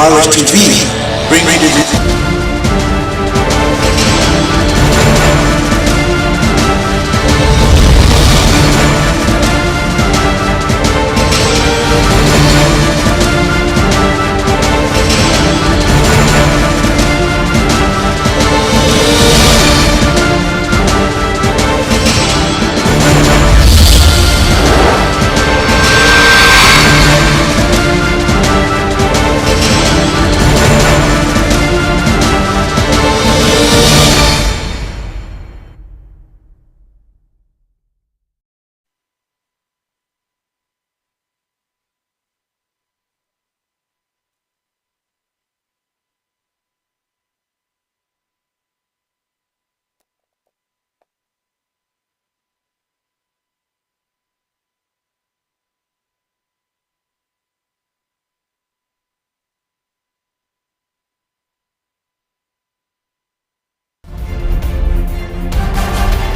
Rstv, bringing you.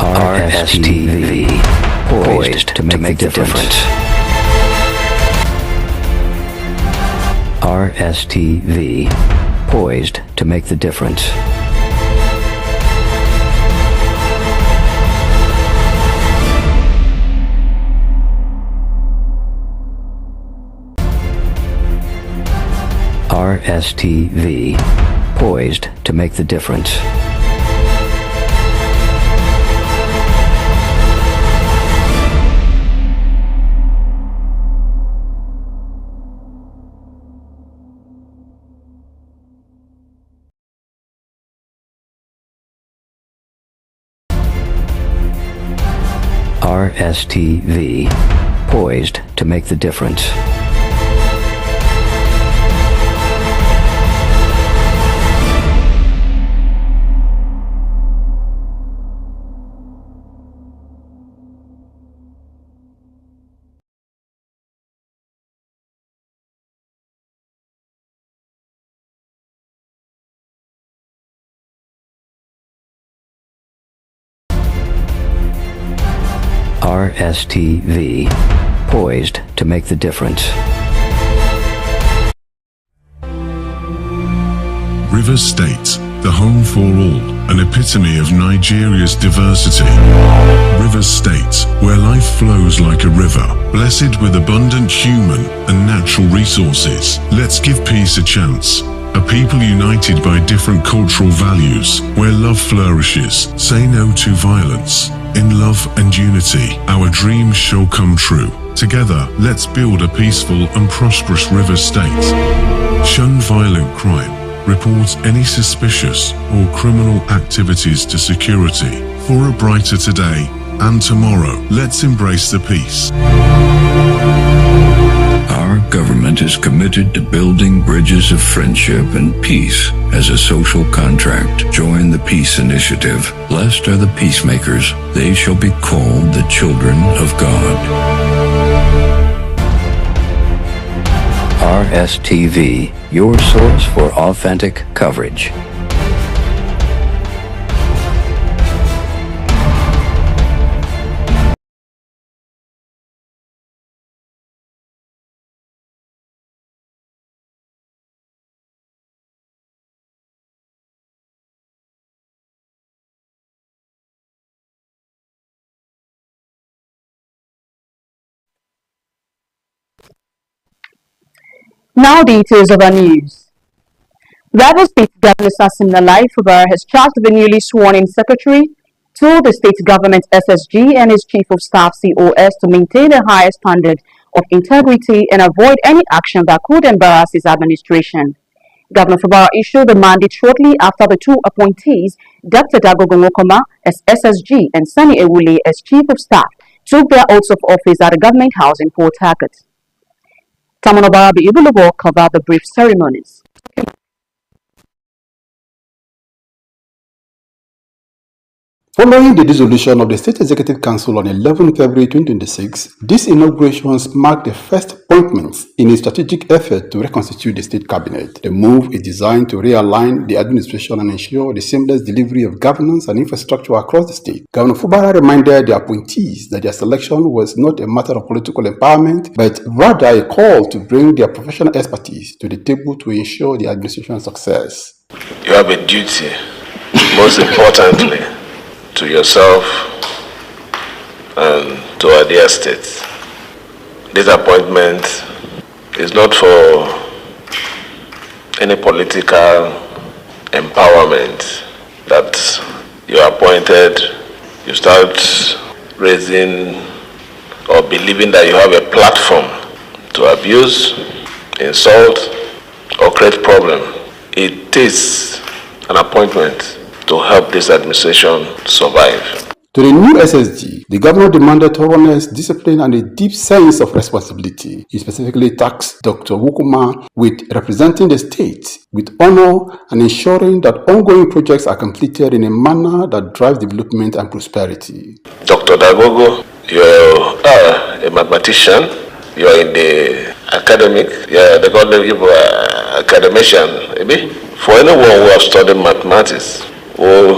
Rstv, poised to make the difference. Rstv, poised to make the difference. Rstv, poised to make the difference. Rstv, poised to make the difference. Rstv, poised to make the difference. Rivers State, the home for all, an epitome of Nigeria's diversity. Rivers State, where life flows like a river, blessed with abundant human and natural resources. Let's give peace a chance. A people united by different cultural values, where love flourishes. Say no to violence. In love and unity, our dreams shall come true. Together, let's build a peaceful and prosperous river state. Shun violent crime. Report any suspicious or criminal activities to security. For a brighter today and tomorrow, let's embrace the peace. Our government is committed to building bridges of friendship and peace as a social contract. Join the Peace Initiative. Blessed are the peacemakers. They shall be called the children of God. Rstv, your source for authentic coverage. Now details of our news. Rivers State Governor Sasim Fubar has charged the newly sworn-in secretary to the state government SSG and his chief of staff COS to maintain a higher standard of integrity and avoid any action that could embarrass his administration. Governor Fubar issued the mandate shortly after the two appointees, Dr. Dagogo Ngokoma as SSG and Sani Ewule as chief of staff, took their oaths of office at the government house in Port Harcourt. Tamonobarabi Ibulubo covered the brief ceremonies. Following the dissolution of the State Executive Council on 11 February 2026, these inaugurations mark the first appointments in a strategic effort to reconstitute the state cabinet. The move is designed to realign the administration and ensure the seamless delivery of governance and infrastructure across the state. Governor Fubara reminded the appointees that their selection was not a matter of political empowerment, but rather a call to bring their professional expertise to the table to ensure the administration's success. You have a duty, most importantly, to yourself and to our dear state. This appointment is not for any political empowerment that you are appointed, you start raising or believing that you have a platform to abuse, insult, or create problem. It is an appointment to help this administration survive. To the new SSG, the governor demanded thoroughness, discipline, and a deep sense of responsibility. He specifically tasked Dr. Wukuma with representing the state with honor and ensuring that ongoing projects are completed in a manner that drives development and prosperity. Dr. Dagogo, you're a mathematician, you're in the academic, they call you academician, maybe. For anyone who has studied mathematics, who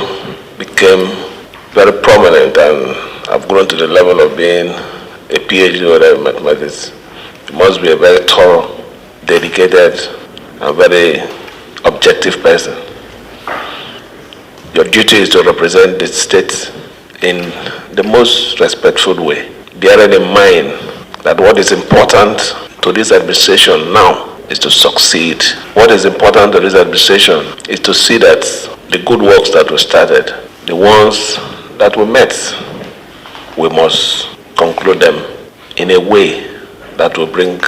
became very prominent and have grown to the level of being a PhD holder in mathematics, you must be a very thorough, dedicated, and very objective person. Your duty is to represent the state in the most respectful way, bearing in mind that what is important to this administration now is to succeed. What is important to this administration is to see that the good works that we started, the ones that we met, we must conclude them in a way that will bring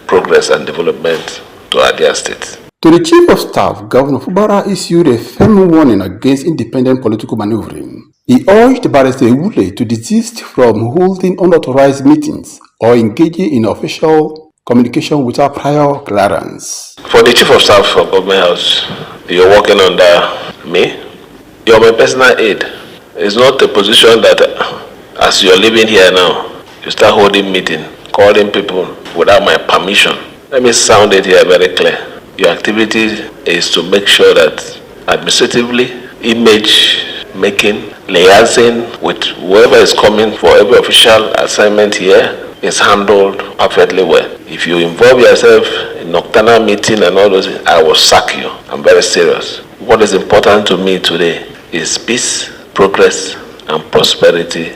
progress and development to our dear state. To the Chief of Staff, Governor Fubara issued a firm warning against independent political maneuvering. He urged Barrister Ewule to desist from holding unauthorized meetings or engaging in official communication without prior clearance. For the Chief of Staff for Government House, you're working under me. You're my personal aide. It's not a position that as you're living here now, you start holding meeting, calling people without my permission. Let me sound it here very clear. Your activity is to make sure that administratively, image making, liaising with whoever is coming for every official assignment here is handled perfectly well. If you involve yourself in nocturnal meeting and all those, I will sack you. I'm very serious. What is important to me today is peace, progress, and prosperity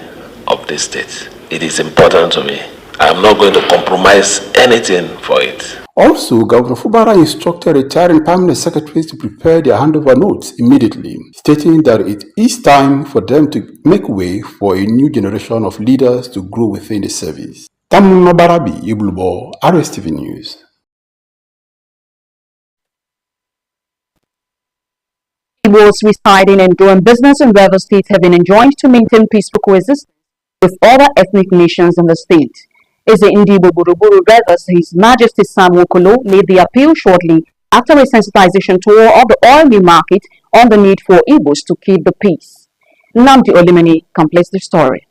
of this state. It is important to me. I am not going to compromise anything for it. Also, Governor Fubara instructed retiring permanent secretaries to prepare their handover notes immediately, stating that it is time for them to make way for a new generation of leaders to grow within the service. Tamu Barabi, Iblubo, Rstv News. Igbos residing and doing business in Rivers State have been enjoined to maintain peaceful coexistence with other ethnic nations in the state. As the Indibo Buruburu Rivers, His Majesty Sam Wokolo made the appeal shortly after a sensitization tour of the oil mill market on the need for Igbos to keep the peace. Namdi Olimeni completes the story.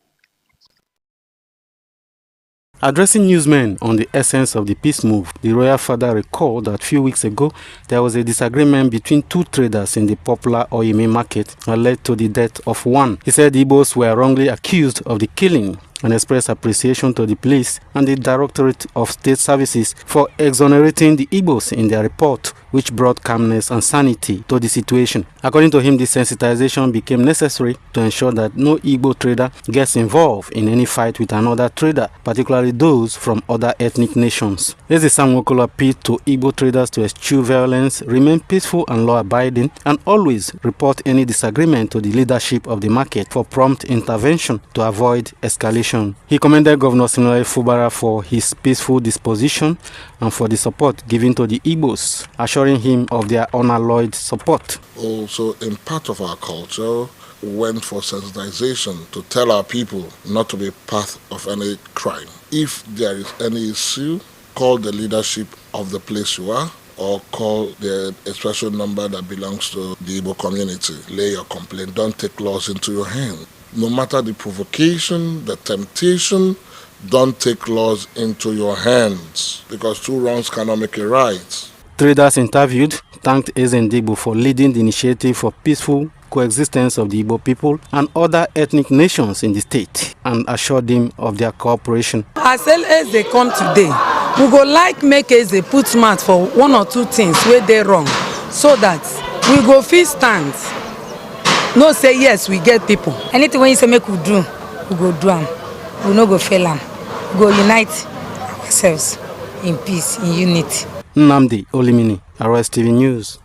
Addressing newsmen on the essence of the peace move, the royal father recalled that a few weeks ago there was a disagreement between two traders in the popular oil mill market that led to the death of one. He said the Igbos were wrongly accused of the killing and expressed appreciation to the police and the Directorate of State Services for exonerating the Igbos in their report, which brought calmness and sanity to the situation. According to him, the sensitization became necessary to ensure that no Igbo trader gets involved in any fight with another trader, particularly those from other ethnic nations. Eze Sam Wokolo appealed to Igbo traders to eschew violence, remain peaceful and law-abiding, and always report any disagreement to the leadership of the market for prompt intervention to avoid escalation. He commended Governor Siminalayi Fubara for his peaceful disposition and for the support given to the Igbos, assuring him of their unalloyed support. Also, in part of our culture, went for sensitization to tell our people not to be part of any crime. If there is any issue, call the leadership of the place you are, or call the expression number that belongs to the Igbo community. Lay your complaint. Don't take laws into your hand. No matter the provocation, the temptation, don't take laws into your hands, because two wrongs cannot make a right. Traders interviewed thanked Ezendigbo for leading the initiative for peaceful coexistence of the Igbo people and other ethnic nations in the state, and assured him of their cooperation. As Eze come today, we go like make Eze put mouth for one or two things where they wrong, so that we go fit stand. No say yes, we get people. Anything when you say make we do, we go do am. We no go fail am. We go unite ourselves in peace, in unity. Nnamdi Olimini, Rstv News.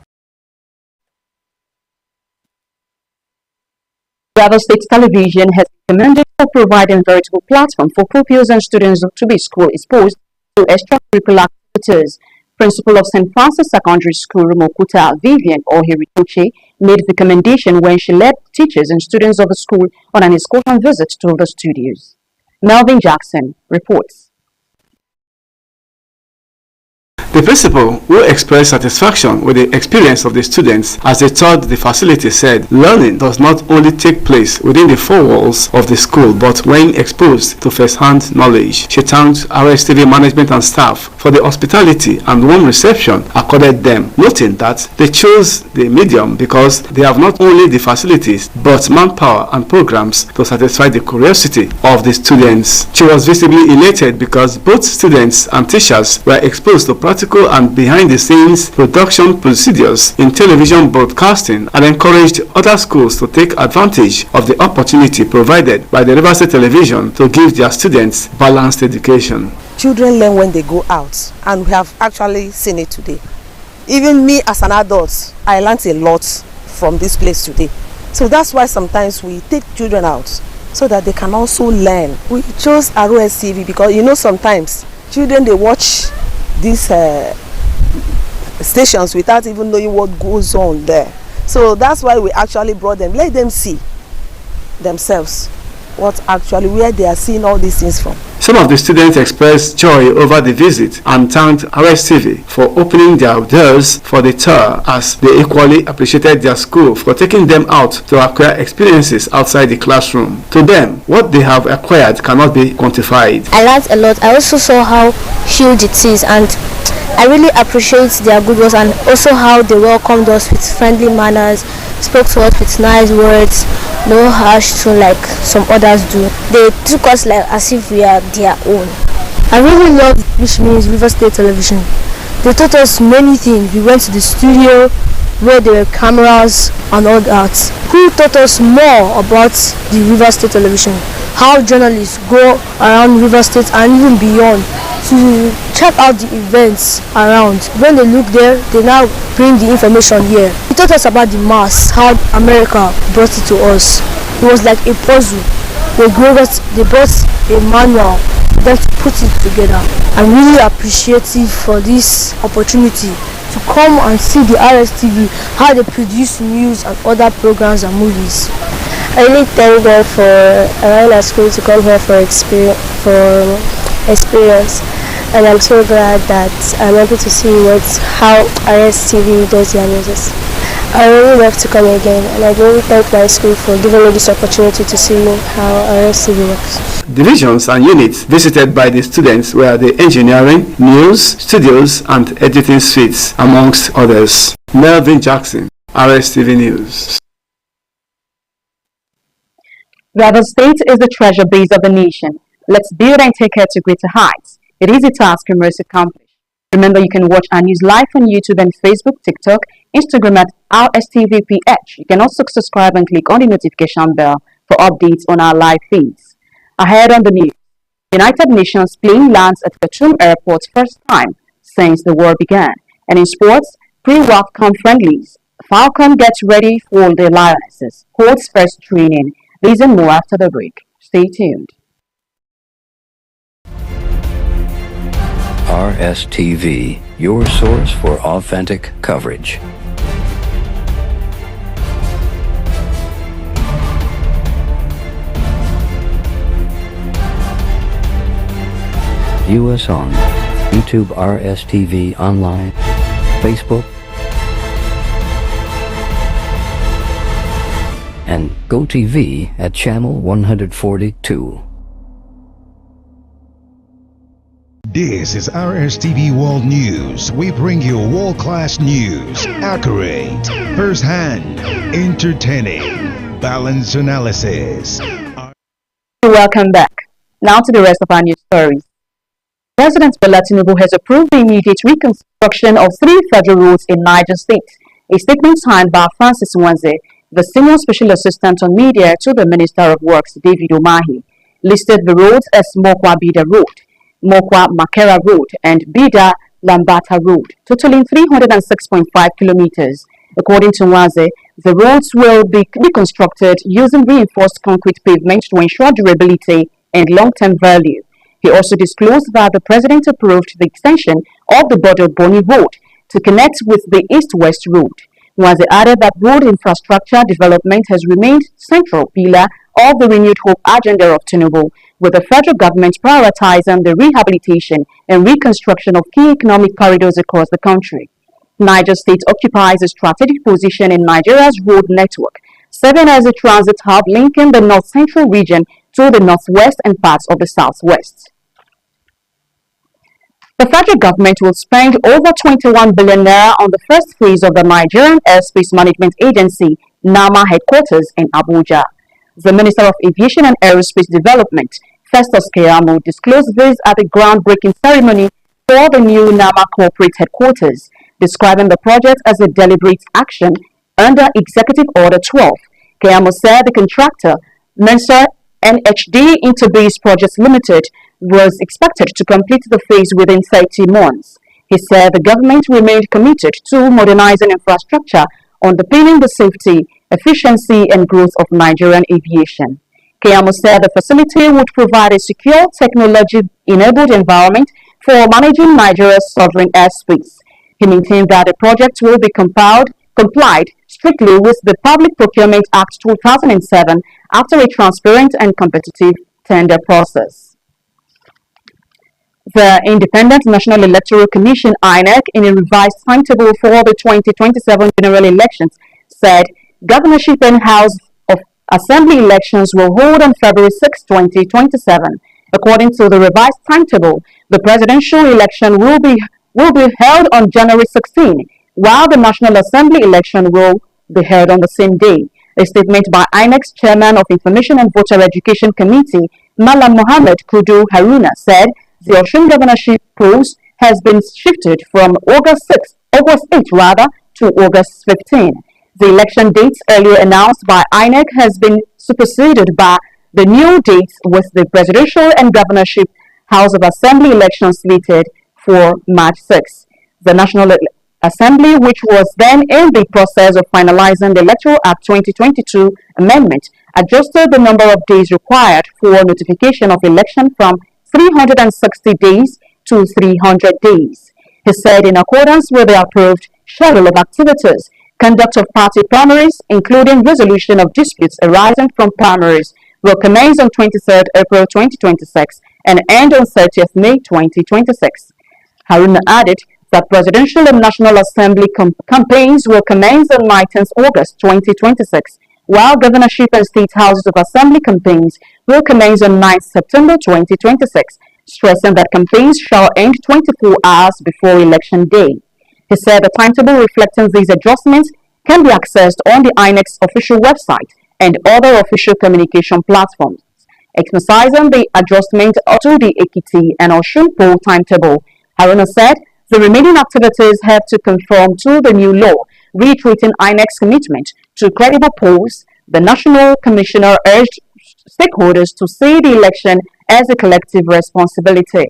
Rivers State Television has been commended for providing veritable platform for pupils and students to be school exposed to extracurricular activities. Principal of St. Francis Secondary School, Mokuta Vivian Ohirituche, made the commendation when she led teachers and students of the school on an excursion visit to the studios. Melvin Jackson reports. The principal, who expressed satisfaction with the experience of the students as they toured the facility, said learning does not only take place within the four walls of the school but when exposed to first-hand knowledge. She thanked Rstv management and staff for the hospitality and warm reception accorded them, noting that they chose the medium because they have not only the facilities but manpower and programs to satisfy the curiosity of the students. She was visibly elated because both students and teachers were exposed to practical and behind-the-scenes production procedures in television broadcasting and encouraged other schools to take advantage of the opportunity provided by the Rivers State Television to give their students balanced education. Children learn when they go out, and we have actually seen it today. Even me as an adult, I learned a lot from this place today. So that's why sometimes we take children out so that they can also learn. We chose Rstv because sometimes children, they watch these stations without even knowing what goes on there. So that's why we actually brought them. Let them see themselves where they are seeing all these things from. Some of the students expressed joy over the visit and thanked Rstv for opening their doors for the tour, as they equally appreciated their school for taking them out to acquire experiences outside the classroom. To them, what they have acquired cannot be quantified. I learned a lot. I also saw how huge it is, and I really appreciate their good words, and also how they welcomed us with friendly manners, spoke to us with nice words, no harsh tone like some others do. They took us like as if we are their own. I really love, which means Rivers State Television. They taught us many things. We went to the studio where there were cameras and all that. Who taught us more about the Rivers State Television? How journalists go around Rivers State and even beyond to check out the events around. When they look there, they now bring the information here. He taught us about the mass, how America brought it to us. It was like a puzzle. They brought a manual, then put it together. I'm really appreciative for this opportunity to come and see the Rstv, how they produce news and other programs and movies. I really thank God for allowing our school to come here for experience, and I'm so glad that I'm able to see how Rstv does their news. I really love to come again, and I really thank my school for giving me this opportunity to see how Rstv works. Divisions and units visited by the students were the engineering, news, studios and editing suites, amongst others. Melvin Jackson, Rstv News. Rivers State is the treasure base of the nation. Let's build and take her to greater heights. It is a task we must accomplish. Remember, you can watch our news live on YouTube and Facebook, TikTok, Instagram at RSTVPH. You can also subscribe and click on the notification bell for updates on our live feeds. Ahead on the news, United Nations plane lands at Khartoum Airport first time since the war began. And in sports, pre-WAFCON friendlies, Falcon gets ready for the Lionesses, holds first training. These and more after the break. Stay tuned. Rstv, your source for authentic coverage. View us on YouTube Rstv Online, Facebook, and GoTV at channel 142. This is Rstv World News. We bring you world-class news, accurate, first-hand, entertaining, balanced analysis. Welcome back. Now to the rest of our news stories. President Bola Tinubu has approved the immediate reconstruction of 3 federal roads in Niger State. A statement signed by Francis Wanze, the Senior Special Assistant on Media to the Minister of Works, David Umahi, listed the roads as Mokwa Bida Road, Mokwa Makera Road, and Bida Lambata Road, totaling 306.5 kilometers. According to Wanze, the roads will be reconstructed using reinforced concrete pavement to ensure durability and long-term value. He also disclosed that the President approved the extension of the Border Boni Road to connect with the East-West Road. Wanze added that road infrastructure development has remained central pillar of the renewed hope agenda of Tinubu, with the federal government prioritizing the rehabilitation and reconstruction of key economic corridors across the country. Niger State occupies a strategic position in Nigeria's road network, serving as a transit hub linking the north-central region to the northwest and parts of the southwest. The federal government will spend over 21 billion naira on the first phase of the Nigerian Airspace Management Agency, NAMA headquarters in Abuja. The Minister of Aviation and Aerospace Development, Festus Keyamo, disclosed this at the groundbreaking ceremony for the new NAMA corporate headquarters, describing the project as a deliberate action under Executive Order 12. Keyamo said the contractor, Mensa NHD Interbase Projects Limited, was expected to complete the phase within 30 months. He said the government remained committed to modernizing infrastructure, underpinning the safety, efficiency, and growth of Nigerian aviation. Keyamo said the facility would provide a secure, technology-enabled environment for managing Nigeria's sovereign airspace. He maintained that the project will be complied strictly with the Public Procurement Act 2007 after a transparent and competitive tender process. The Independent National Electoral Commission, INEC, in a revised timetable for the 2027 general elections, said governorship and House of Assembly elections will hold on February 6, 2027. According to the revised timetable, the presidential election will be held on January 16, while the National Assembly election will be held on the same day. A statement by INEC's Chairman of Information and Voter Education Committee, Malam Mohammed Kudu Haruna, said the Osun governorship polls has been shifted from August 8 to August 15. The election dates earlier announced by INEC has been superseded by the new dates, with the presidential and governorship House of Assembly elections slated for March 6. The National Assembly, which was then in the process of finalizing the Electoral Act 2022 amendment, adjusted the number of days required for notification of election from 360 days to 300 days. He said in accordance with the approved schedule of activities, conduct of party primaries, including resolution of disputes arising from primaries, will commence on 23rd April 2026 and end on 30th May 2026. Haruna added that presidential and National Assembly campaigns will commence on 19th August 2026, while governorship and state houses of assembly campaigns will commence on 9th September 2026, stressing that campaigns shall end 24 hours before election day. He said the timetable reflecting these adjustments can be accessed on the INEC's official website and other official communication platforms. Emphasizing the adjustment to the Ekiti and Osun poll timetable, Haruna said the remaining activities have to conform to the new law, reiterating INEC's commitment to credible polls. The National Commissioner urged stakeholders to see the election as a collective responsibility.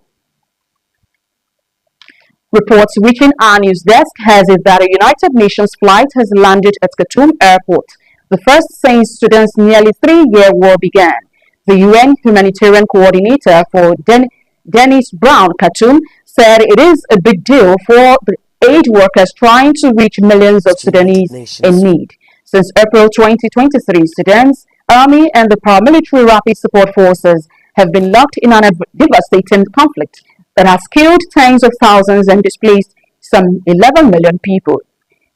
Reports reaching our news desk has it that a United Nations flight has landed at Khartoum Airport, the first since Sudan's nearly 3-year war began. The UN humanitarian coordinator for Dennis Brown Khartoum said it is a big deal for the aid workers trying to reach millions of Sudanese in need. Since April 2023, Sudan's army and the paramilitary rapid support forces have been locked in a devastating conflict that has killed tens of thousands and displaced some 11 million people.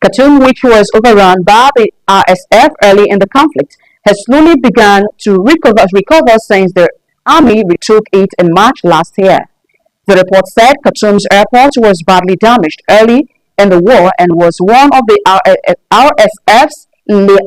Khartoum, which was overrun by the RSF early in the conflict, has slowly begun to recover since the army retook it in March last year. The report said Khartoum's airport was badly damaged early in the war and was one of the RSF's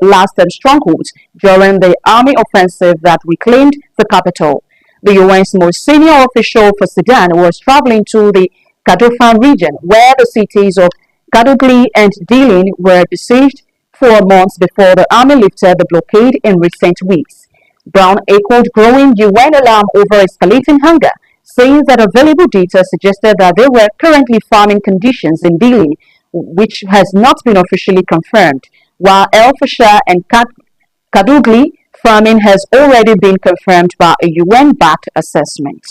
last strongholds during the army offensive that reclaimed the capital. The UN's most senior official for Sudan was traveling to the Kordofan region, where the cities of Kadugli and Dilin were besieged for months before the army lifted the blockade in recent weeks. Brown echoed growing UN alarm over escalating hunger, saying that available data suggested that there were currently farming conditions in Dilin, which has not been officially confirmed, while El Fasher and Kadugli farming has already been confirmed by a UN-backed assessment.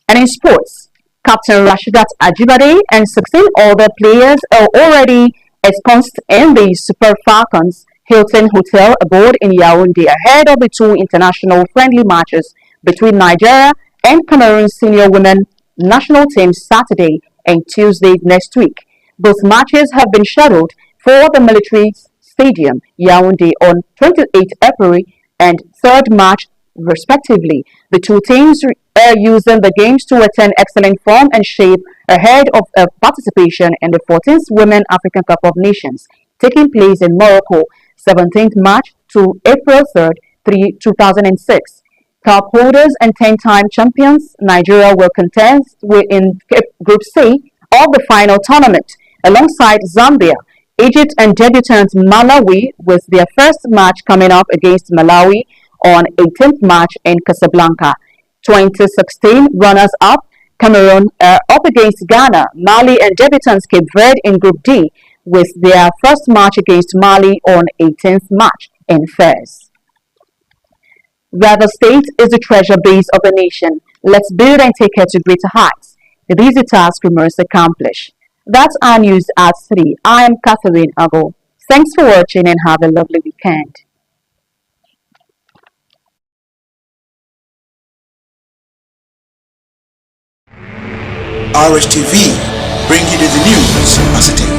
And in sports, Captain Rashidat Ajibade and 16 other players are already ensconced in the Super Falcons Hilton Hotel abode in Yaoundé ahead of the two international friendly matches between Nigeria and Cameroon senior women national teams Saturday and Tuesday next week. Both matches have been scheduled for the military stadium Yaoundé on 28 April and 3rd March respectively. The two teams are using the games to attain excellent form and shape ahead of participation in the 14th Women African Cup of Nations taking place in Morocco 17th March to April 3rd, 2006. Cup holders and 10-time champions Nigeria will contend in Group C of the final tournament alongside Zambia, Egypt and debutant Malawi with their first match coming up against Malawi on 18th March in Casablanca. 2016 runners-up Cameroon are up against Ghana, Mali and debutants Cape Verde in Group D with their first match against Mali on 18th March in Fez. River State is the treasure base of the nation. Let's build and take it to greater heights. It is a task we must accomplish. That's our news at 3. I am Catherine Ago. Thanks for watching and have a lovely weekend. Rstv, bring you the news as it is.